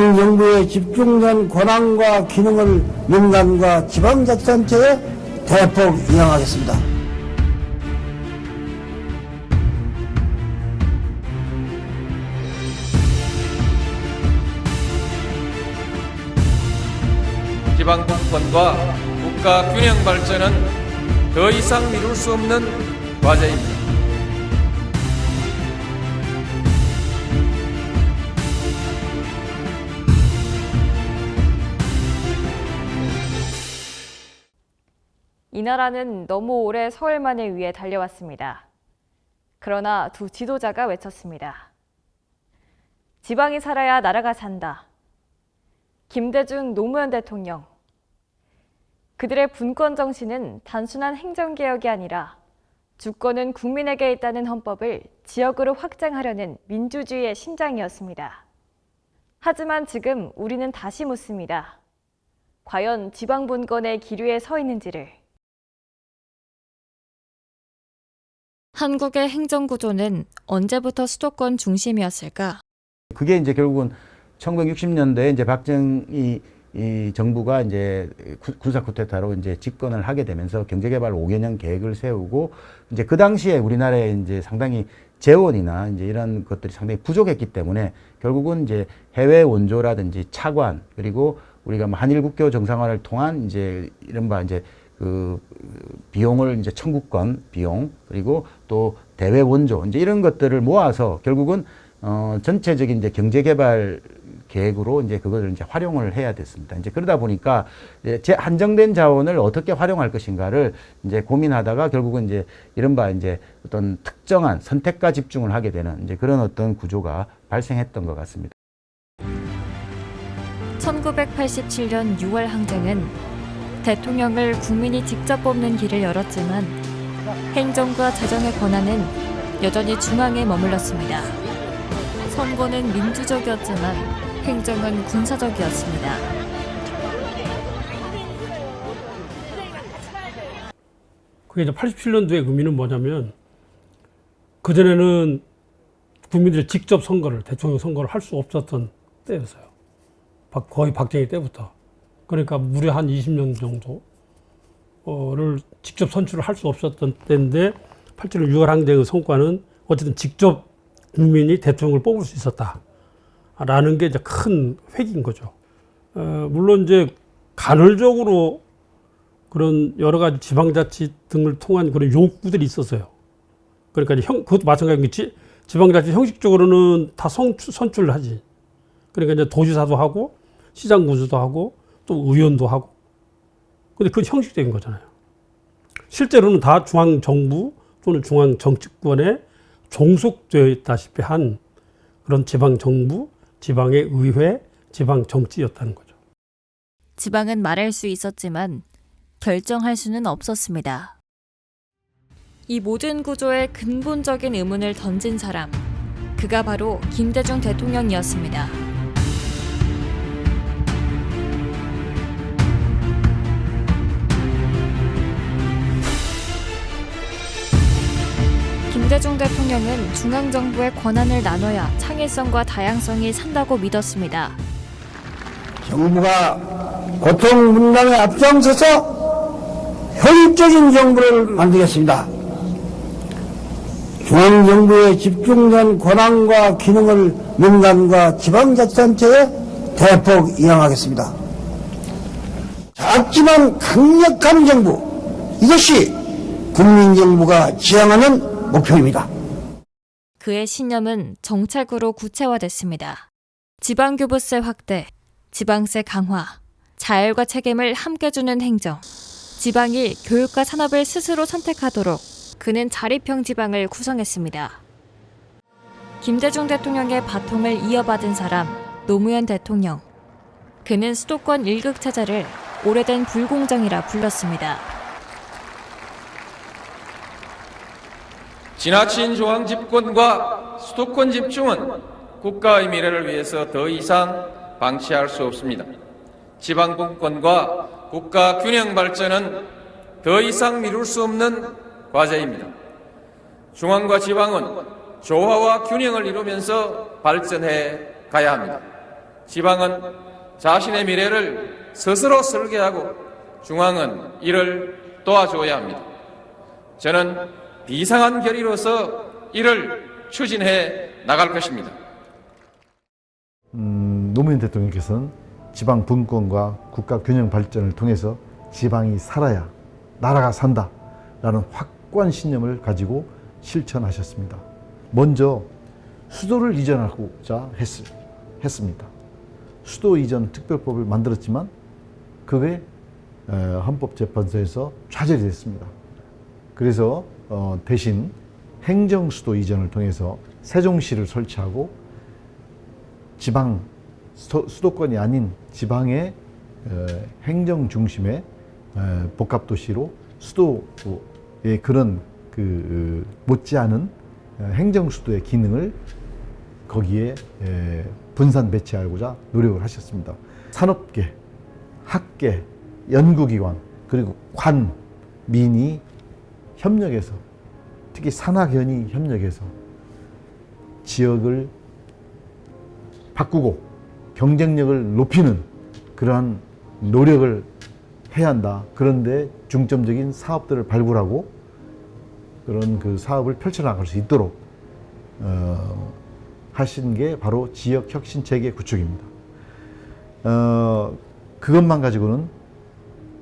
중앙정부의 집중된 권한과 기능을 민간과 지방자치단체에 대폭 이양하겠습니다. 지방분권과 국가 균형 발전은 더 이상 미룰 수 없는 과제입니다. 이 나라는 너무 오래 서울만을 위해 달려왔습니다. 그러나 두 지도자가 외쳤습니다. 지방이 살아야 나라가 산다. 김대중 노무현 대통령. 그들의 분권 정신은 단순한 행정개혁이 아니라 주권은 국민에게 있다는 헌법을 지역으로 확장하려는 민주주의의 심장이었습니다. 하지만 지금 우리는 다시 묻습니다. 과연 지방분권의 기류에 서 있는지를. 한국의 행정구조는 언제부터 수도권 중심이었을까? 그게 이제 결국은 1960년대에 이제 박정희 정부가 이제 군사 쿠데타로 이제 집권을 하게 되면서 경제개발 5개년 계획을 세우고 이제 그 당시에 우리나라에 이제 상당히 재원이나 이제 이런 것들이 상당히 부족했기 때문에 결국은 이제 해외 원조라든지 차관 그리고 우리가 한일 국교 정상화를 통한 이제 이른바 이제 그 비용을 이제 청구권 비용 그리고 또 대외 원조 이제 이런 것들을 모아서 결국은 전체적인 이제 경제개발 계획으로 이제 그것을 이제 활용을 해야 됐습니다. 이제 그러다 보니까 이제 한정된 자원을 어떻게 활용할 것인가를 이제 고민하다가 결국은 이제 이른바 이제 어떤 특정한 선택과 집중을 하게 되는 이제 그런 어떤 구조가 발생했던 것 같습니다. 1987년 6월 항쟁은 대통령을 국민이 직접 뽑는 길을 열었지만 행정과 재정의 권한은 여전히 중앙에 머물렀습니다. 선거는 민주적이었지만 행정은 군사적이었습니다. 그게 이제 87년도의 의미는 뭐냐면 그전에는 국민들이 직접 선거를, 대통령 선거를 할 수 없었던 때였어요. 거의 박정희 때부터. 그러니까 무려 한 20년 정도를 직접 선출을 할 수 없었던 때인데 87년 6월 항쟁의 성과는 어쨌든 직접 국민이 대통령을 뽑을 수 있었다라는 게 이제 큰 획기인 거죠. 물론 이제 간헐적으로 그런 여러 가지 지방자치 등을 통한 그런 욕구들이 있었어요. 그러니까 이제 그것도 마찬가지겠지. 지방자치 형식적으로는 다 선출을 하지. 그러니까 이제 도지사도 하고 시장군수도 하고 또 의원도 하고. 근데 그건 형식적인 거잖아요. 실제로는 다 중앙정부 또는 중앙정치권에 종속되어 있다시피 한 그런 지방정부, 지방의 의회, 지방정치였다는 거죠. 지방은 말할 수 있었지만 결정할 수는 없었습니다. 이 모든 구조의 근본적인 의문을 던진 사람, 그가 바로 김대중 대통령이었습니다. 김대중 대통령은 중앙정부의 권한을 나눠야 창의성과 다양성이 산다고 믿었습니다. 정부가 고통 분담에 앞장서서 효율적인 정부를 만들겠습니다. 중앙정부의 집중된 권한과 기능을 민간과 지방자치단체에 대폭 이양하겠습니다. 작지만 강력한 정부, 이것이 국민정부가 지향하는 목표입니다. 그의 신념은 정책으로 구체화됐습니다. 지방교부세 확대, 지방세 강화, 자율과 책임을 함께 주는 행정, 지방이 교육과 산업을 스스로 선택하도록 그는 자립형 지방을 구성했습니다. 김대중 대통령의 바통을 이어받은 사람, 노무현 대통령. 그는 수도권 일극 체제를 오래된 불공정이라 불렀습니다. 지나친 중앙 집권과 수도권 집중은 국가의 미래를 위해서 더 이상 방치할 수 없습니다. 지방분권과 국가 균형 발전은 더 이상 미룰 수 없는 과제입니다. 중앙과 지방은 조화와 균형을 이루면서 발전해 가야 합니다. 지방은 자신의 미래를 스스로 설계하고 중앙은 이를 도와줘야 합니다. 저는 비상한 결의로서 이를 추진해 나갈 것입니다. 노무현 대통령께서는 지방 분권과 국가 균형 발전을 통해서 지방이 살아야 나라가 산다라는 확고한 신념을 가지고 실천하셨습니다. 먼저 수도를 이전하고자 했습니다. 수도 이전 특별법을 만들었지만 그게 헌법재판소에서 좌절이 됐습니다. 그래서 대신 행정수도 이전을 통해서 세종시를 설치하고 지방 수도권이 아닌 지방의 행정 중심의 복합도시로 수도의 그런 못지않은 행정수도의 기능을 거기에 분산 배치하고자 노력을 하셨습니다. 산업계, 학계, 연구기관, 그리고 관, 민이 협력해서, 특히 산학연이 협력해서 지역을 바꾸고 경쟁력을 높이는 그러한 노력을 해야 한다. 그런데 중점적인 사업들을 발굴하고 그런 그 사업을 펼쳐나갈 수 있도록 하신 게 바로 지역혁신체계 구축입니다. 그것만 가지고는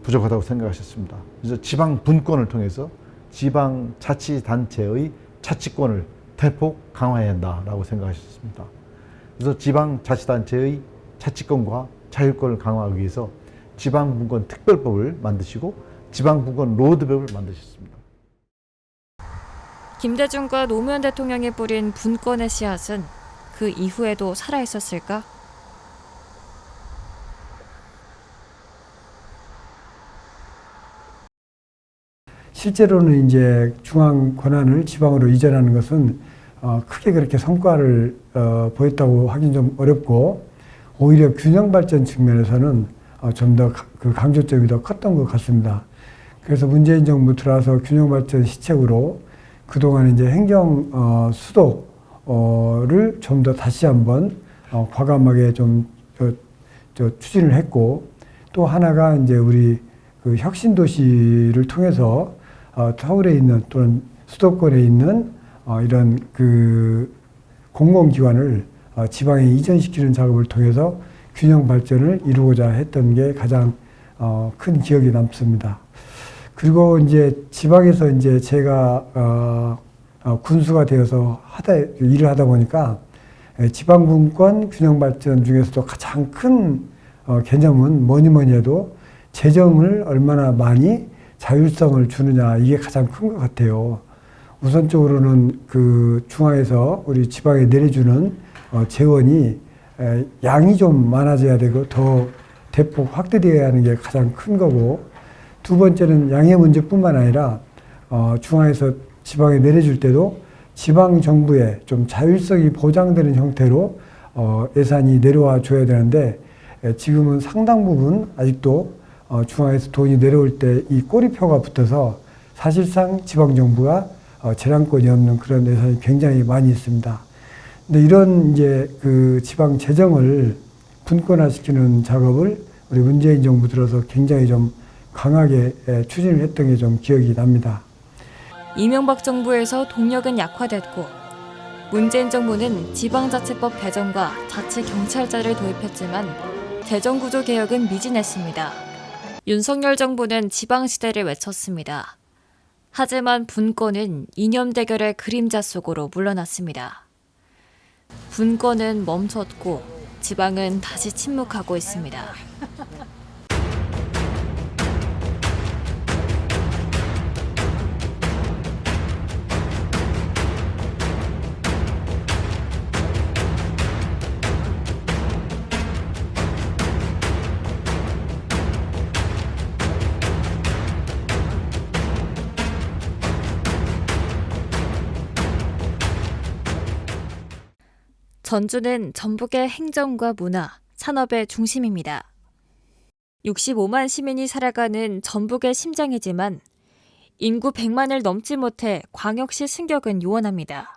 부족하다고 생각하셨습니다. 그래서 지방 분권을 통해서 지방자치단체의 자치권을 대폭 강화해야 한다라고 생각하셨습니다. 그래서 지방자치단체의 자치권과 자율권을 강화하기 위해서 지방분권 특별법을 만드시고 지방분권 로드맵을 만드셨습니다. 김대중과 노무현 대통령이 뿌린 분권의 씨앗은 그 이후에도 살아있었을까? 실제로는 이제 중앙 권한을 지방으로 이전하는 것은 크게 그렇게 성과를 보였다고 하긴 좀 어렵고, 오히려 균형 발전 측면에서는 좀 더 그 강조점이 더 컸던 것 같습니다. 그래서 문재인 정부 들어와서 균형 발전 시책으로 그동안 이제 행정 수도를 좀 더 다시 한번 과감하게 좀 추진을 했고, 또 하나가 이제 우리 그 혁신 도시를 통해서 서울에 있는 또는 수도권에 있는 이런 그 공공기관을 지방에 이전시키는 작업을 통해서 균형 발전을 이루고자 했던 게 가장 큰 기억이 남습니다. 그리고 이제 지방에서 이제 제가 군수가 되어서 일을 하다 보니까 지방분권 균형 발전 중에서도 가장 큰 개념은 뭐니 해도 재정을 얼마나 많이 자율성을 주느냐, 이게 가장 큰 것 같아요. 우선적으로는 그 중앙에서 우리 지방에 내려주는 재원이 양이 좀 많아져야 되고 더 대폭 확대되어야 하는 게 가장 큰 거고, 두 번째는 양의 문제뿐만 아니라 중앙에서 지방에 내려줄 때도 지방 정부의 좀 자율성이 보장되는 형태로 예산이 내려와 줘야 되는데, 지금은 상당 부분 아직도 중앙에서 돈이 내려올 때 이 꼬리표가 붙어서 사실상 지방 정부가 재량권이 없는 그런 예산이 굉장히 많이 있습니다. 근데 이런 이제 그 지방 재정을 분권화시키는 작업을 우리 문재인 정부 들어서 굉장히 좀 강하게 추진을 했던 게 좀 기억이 납니다. 이명박 정부에서 동력은 약화됐고, 문재인 정부는 지방자치법 개정과 자치경찰제를 도입했지만 재정구조 개혁은 미진했습니다. 윤석열 정부는 지방시대를 외쳤습니다. 하지만 분권은 이념 대결의 그림자 속으로 물러났습니다. 분권은 멈췄고 지방은 다시 침묵하고 있습니다. 전주는 전북의 행정과 문화, 산업의 중심입니다. 65만 시민이 살아가는 전북의 심장이지만 인구 100만을 넘지 못해 광역시 승격은 요원합니다.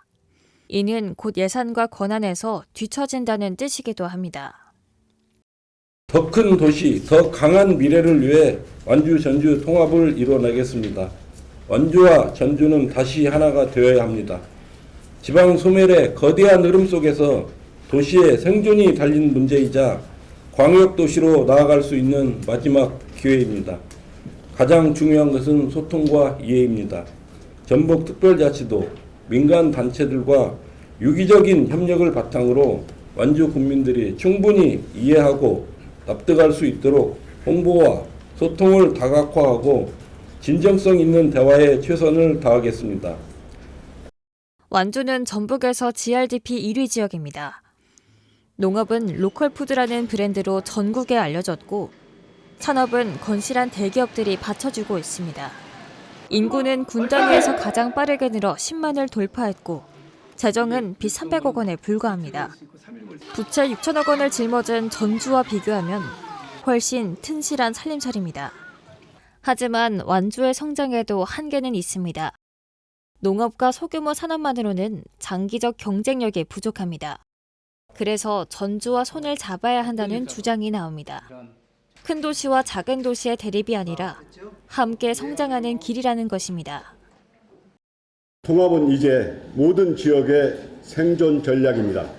이는 곧 예산과 권한에서 뒤처진다는 뜻이기도 합니다. 더 큰 도시, 더 강한 미래를 위해 완주 전주 통합을 이뤄내겠습니다. 완주와 전주는 다시 하나가 되어야 합니다. 지방 소멸의 거대한 흐름 속에서 도시의 생존이 달린 문제이자 광역도시로 나아갈 수 있는 마지막 기회입니다. 가장 중요한 것은 소통과 이해입니다. 전북특별자치도 민간 단체들과 유기적인 협력을 바탕으로 완주 국민들이 충분히 이해하고 납득할 수 있도록 홍보와 소통을 다각화하고 진정성 있는 대화에 최선을 다하겠습니다. 완주는 전북에서 GRDP 1위 지역입니다. 농업은 로컬푸드라는 브랜드로 전국에 알려졌고 산업은 건실한 대기업들이 받쳐주고 있습니다. 인구는 군 단위에서 가장 빠르게 늘어 10만을 돌파했고 재정은 빚 300억 원에 불과합니다. 부채 6천억 원을 짊어진 전주와 비교하면 훨씬 튼실한 살림살이입니다. 하지만 완주의 성장에도 한계는 있습니다. 농업과 소규모 산업만으로는 장기적 경쟁력이 부족합니다. 그래서 전주와 손을 잡아야 한다는 주장이 나옵니다. 큰 도시와 작은 도시의 대립이 아니라 함께 성장하는 길이라는 것입니다. 통합은 이제 모든 지역의 생존 전략입니다.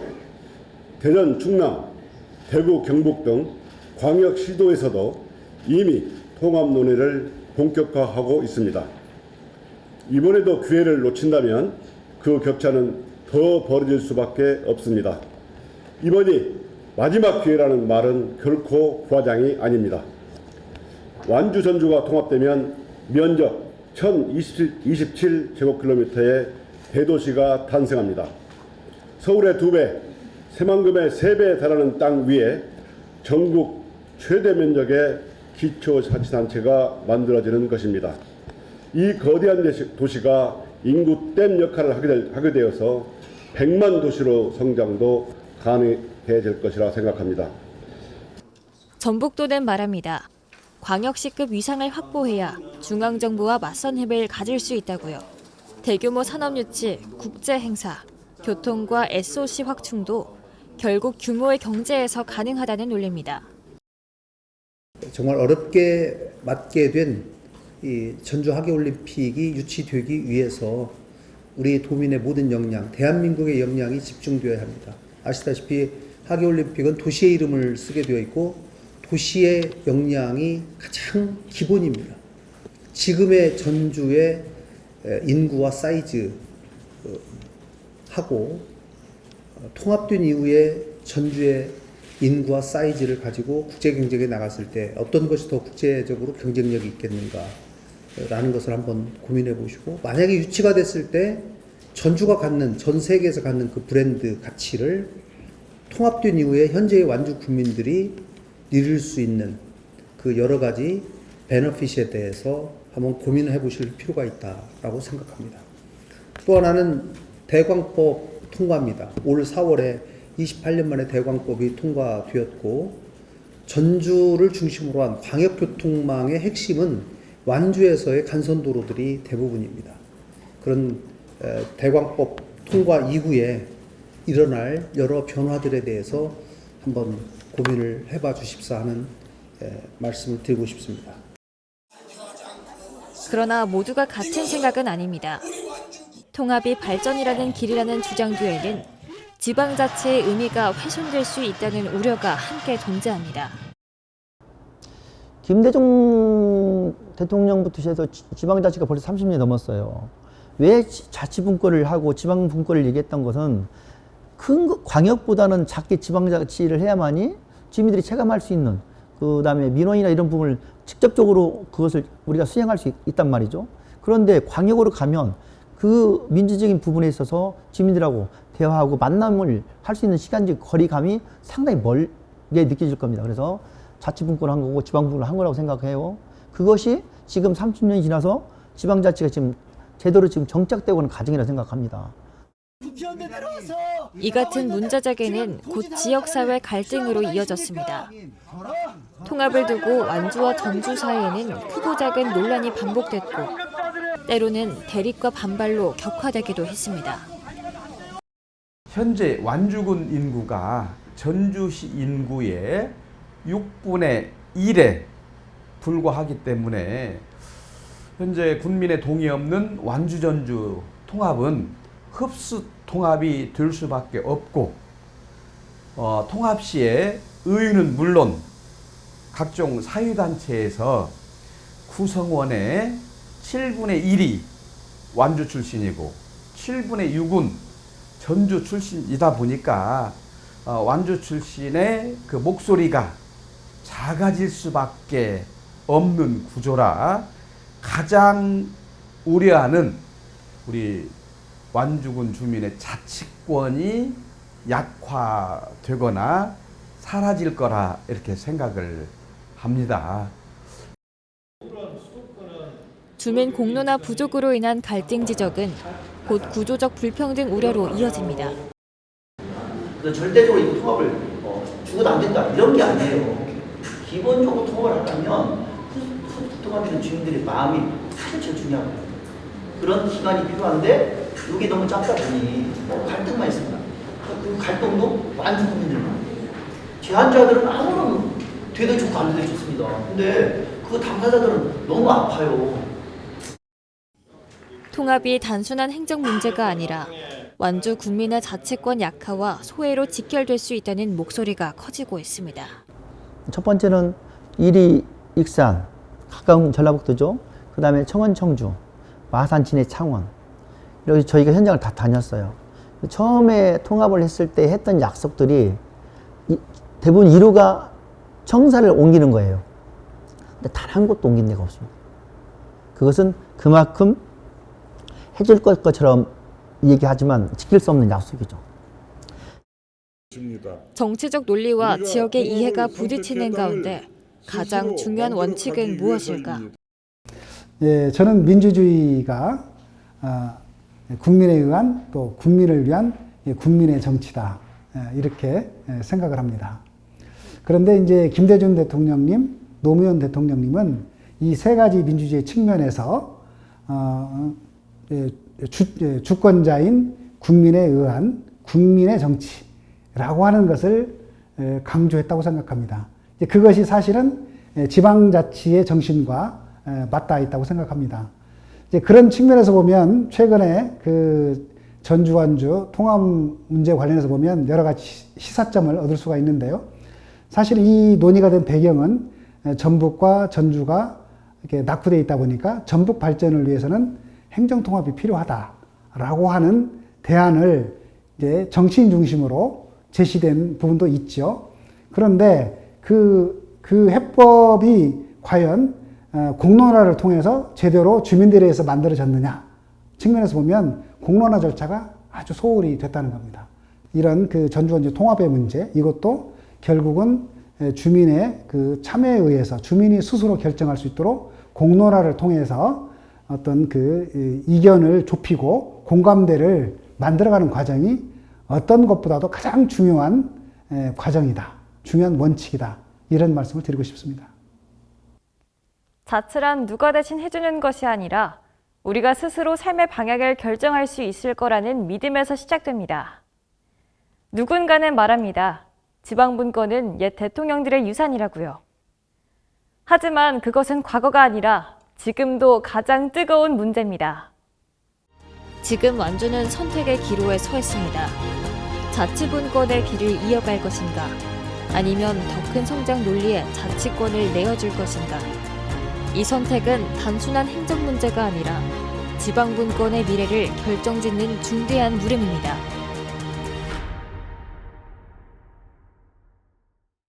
대전, 충남, 대구, 경북 등 광역 시도에서도 이미 통합 논의를 본격화하고 있습니다. 이번에도 기회를 놓친다면 그 격차는 더 벌어질 수밖에 없습니다. 이번이 마지막 기회라는 말은 결코 과장이 아닙니다. 완주 전주가 통합되면 면적 1027제곱킬로미터의 대도시가 탄생합니다. 서울의 2배, 새만금의 3배에 달하는 땅 위에 전국 최대 면적의 기초자치단체가 만들어지는 것입니다. 이 거대한 도시가 인구 댐 역할을 하게 되어서 100만 도시로 성장도 가능해질 것이라 생각합니다. 전북도는 말합니다. 광역시급 위상을 확보해야 중앙정부와 맞선 힘을 가질 수 있다고요. 대규모 산업유치, 국제행사, 교통과 SOC 확충도 결국 규모의 경제에서 가능하다는 논리입니다. 정말 어렵게 맞게 된 이 전주 하계올림픽이 유치되기 위해서 우리 도민의 모든 역량, 대한민국의 역량이 집중되어야 합니다. 아시다시피 하계올림픽은 도시의 이름을 쓰게 되어 있고 도시의 역량이 가장 기본입니다. 지금의 전주의 인구와 사이즈 하고 통합된 이후에 전주의 인구와 사이즈를 가지고 국제 경쟁에 나갔을 때 어떤 것이 더 국제적으로 경쟁력이 있겠는가라는 것을 한번 고민해 보시고, 만약에 유치가 됐을 때 전주가 갖는, 전 세계에서 갖는 그 브랜드 가치를 통합된 이후에 현재의 완주 국민들이 누릴 수 있는 그 여러 가지 베너핏에 대해서 한번 고민해 보실 필요가 있다라고 생각합니다. 또 하나는 대광법 통과입니다. 올 4월에 28년 만에 대광법이 통과되었고, 전주를 중심으로 한 광역교통망의 핵심은 완주에서의 간선도로들이 대부분입니다. 그런 대광법 통과 이후에 일어날 여러 변화들에 대해서 한번 고민을 해봐 주십사 하는 말씀을 드리고 싶습니다. 그러나 모두가 같은 생각은 아닙니다. 통합이 발전이라는 길이라는 주장 뒤에는 지방자치의 의미가 훼손될 수 있다는 우려가 함께 존재합니다. 김대중 대통령부터 시작해서 지방자치가 벌써 30년이 넘었어요. 왜 자치분권을 하고 지방분권을 얘기했던 것은 큰 광역보다는 작게 지방자치를 해야만이 주민들이 체감할 수 있는, 그 다음에 민원이나 이런 부분을 직접적으로 그것을 우리가 수행할 수 있단 말이죠. 그런데 광역으로 가면 그 민주적인 부분에 있어서 주민들하고 대화하고 만남을 할 수 있는 시간적 거리감이 상당히 멀게 느껴질 겁니다. 그래서 자치분권을 한 거고 지방분권을 한 거라고 생각해요. 그것이 지금 30년이 지나서 지방자치가 지금 제대로 지금 정착되고 있는 과정이라고 생각합니다. 이 같은 문제제기는 곧 지역사회 갈등으로 이어졌습니다. 통합을 두고 완주와 전주 사이에는 크고 작은 논란이 반복됐고 때로는 대립과 반발로 격화되기도 했습니다. 현재 완주군 인구가 전주시 인구의 6분의 1에 불과하기 때문에 현재 국민의 동의 없는 완주 전주 통합은 흡수 통합이 될 수밖에 없고 통합 시에 의회는 물론 각종 사회단체에서 구성원의 7분의 1이 완주 출신이고 7분의 6은 전주 출신이다 보니까 완주 출신의 그 목소리가 작아질 수밖에 없는 구조라 가장 우려하는 우리 완주군 주민의 자치권이 약화되거나 사라질 거라 이렇게 생각을 합니다. 주민 공론화 부족으로 인한 갈등 지적은 곧 구조적 불평등 우려로 이어집니다. 절대적으로 이 통합을 죽어도 안 된다 이런 게 아니에요. 기본적으로 통합을 하려면 통합하는 주민들의 마음이 제일 중요하고요. 그런 기간이 필요한데 이게 너무 짧다 보니 갈등만 있습니다. 그 갈등도 완주 국민들만. 제한자들은 아무런 되도 좋고 안 되도 좋습니다. 근데 그 당사자들은 너무 아파요. 통합이 단순한 행정 문제가 아니라 완주 국민의 자치권 약화와 소외로 직결될 수 있다는 목소리가 커지고 있습니다. 첫 번째는 이리 익산, 가까운 전라북도죠. 그 다음에 청원 청주, 마산 진해 창원. 이렇게 저희가 현장을 다 다녔어요. 처음에 통합을 했을 때 했던 약속들이 대부분 이루가 청사를 옮기는 거예요. 근데 단 한 곳도 옮긴 데가 없습니다. 그것은 그만큼 해줄 것처럼 얘기하지만 지킬 수 없는 약속이죠. 정치적 논리와 지역의 이해가 부딪히는 가운데 가장 중요한 원칙은 무엇일까? 예, 저는 민주주의가 국민에 의한 또 국민을 위한 국민의 정치다 이렇게 생각을 합니다. 그런데 이제 김대중 대통령님, 노무현 대통령님은 이 세 가지 민주주의 측면에서 주권자인 국민에 의한 국민의 정치라고 하는 것을 강조했다고 생각합니다. 그것이 사실은 지방자치의 정신과 맞닿아 있다고 생각합니다. 그런 측면에서 보면 최근에 그 전주 완주 통합 문제 관련해서 보면 여러 가지 시사점을 얻을 수가 있는데요. 사실 이 논의가 된 배경은 전북과 전주가 이렇게 낙후되어 있다 보니까 전북 발전을 위해서는 행정통합이 필요하다라고 하는 대안을 이제 정치인 중심으로 제시된 부분도 있죠. 그런데 그 해법이 과연 공론화를 통해서 제대로 주민들에 의해서 만들어졌느냐 측면에서 보면 공론화 절차가 아주 소홀히 됐다는 겁니다. 이런 그 전주 통합의 문제, 이것도 결국은 주민의 그 참여에 의해서 주민이 스스로 결정할 수 있도록 공론화를 통해서 어떤 그 이견을 좁히고 공감대를 만들어가는 과정이 어떤 것보다도 가장 중요한 과정이다. 중요한 원칙이다. 이런 말씀을 드리고 싶습니다. 자치란 누가 대신 해주는 것이 아니라 우리가 스스로 삶의 방향을 결정할 수 있을 거라는 믿음에서 시작됩니다. 누군가는 말합니다. 지방분권은 옛 대통령들의 유산이라고요. 하지만 그것은 과거가 아니라 지금도 가장 뜨거운 문제입니다. 지금 완주는 선택의 기로에 서 있습니다. 자치분권의 길을 이어갈 것인가? 아니면 더 큰 성장 논리에 자치권을 내어줄 것인가? 이 선택은 단순한 행정 문제가 아니라 지방분권의 미래를 결정짓는 중대한 물음입니다.